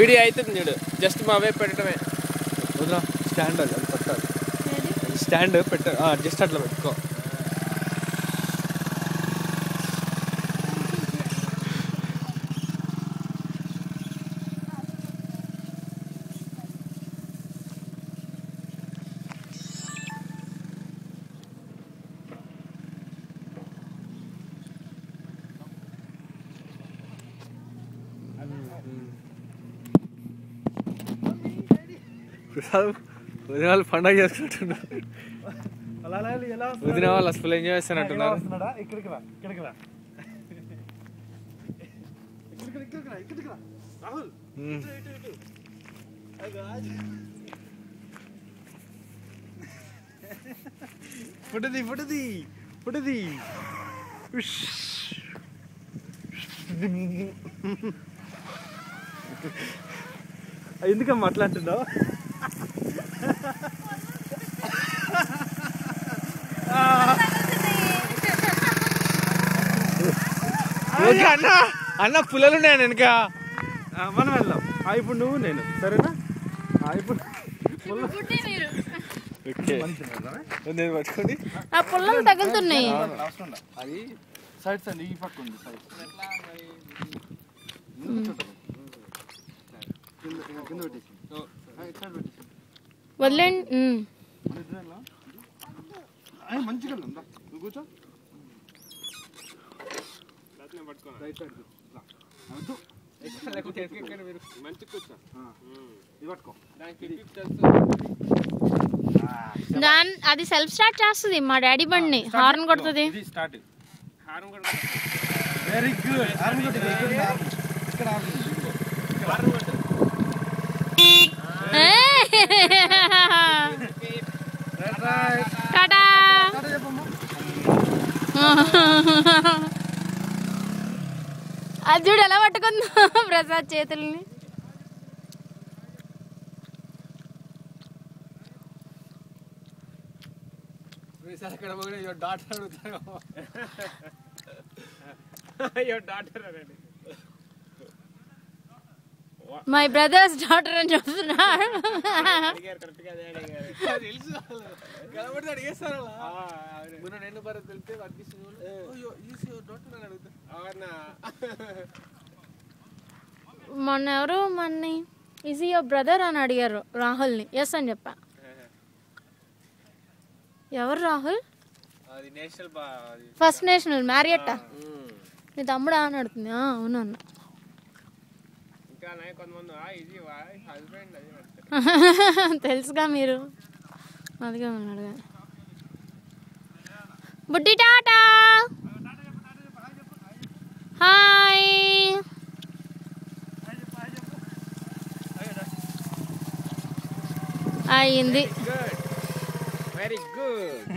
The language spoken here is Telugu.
వీడియో అవుతుంది చూడు, జస్ట్ మా వైపు పెట్టడమే. వదినా స్టాండ్ అది పెట్టాలి, స్టాండ్ పెట్ట జస్ట్ అట్లా పెట్టుకో. వదిన వాళ్ళు పండగ చేసుకుంటున్నారు, వదిన వాళ్ళు అసలు ఎంజాయ్ చేస్తున్నట్టున్నారు. పుట్టది ఎందుకమ్మా అట్లా అంటున్నావు? అన్న అన్న పుల్లలు ఉన్నాయా వెనక? మనం వెళ్దాం. ఇప్పుడు నువ్వు నేను సరేనా? ఇప్పుడు పట్టుకోండి, పుల్లలు తగులుతున్నాయి. అది సైడ్ సైడ్ ఈ పక్క ఉంది, సైడ్ వదిలేండి. మంచిగా కూర్చో. అది సెల్ఫ్ స్టార్ట్ చేస్తుంది, మా డాడీ బండిని హార్న్ కొడుతుంది. Very good. టాటా. అది చూడు ఎలా పట్టుకుందా ప్రసాద్ చేతుల్ని. అక్కడ డాక్టర్ అడుగుతారు, డాక్టర్ అనండి. మై బ్రదర్స్ డాటర్ అని చెప్తున్నాడు. మొన్న ఎవరు మన్ని ఈజ్ యువర్ బ్రదర్ అని అడిగారు రాహుల్ని. ఎస్ అని చెప్పా. ఎవరు రాహుల్? ఫస్ట్ నేషనల్ మ్యారియట్టా నీ తమ్ముడా అని అడుగుతుంది. అవును అన్న. తెలుసుగా మీరు, అదిగా అడగా. బుడ్డి టాటా. హాయ్. అయింది. Very good.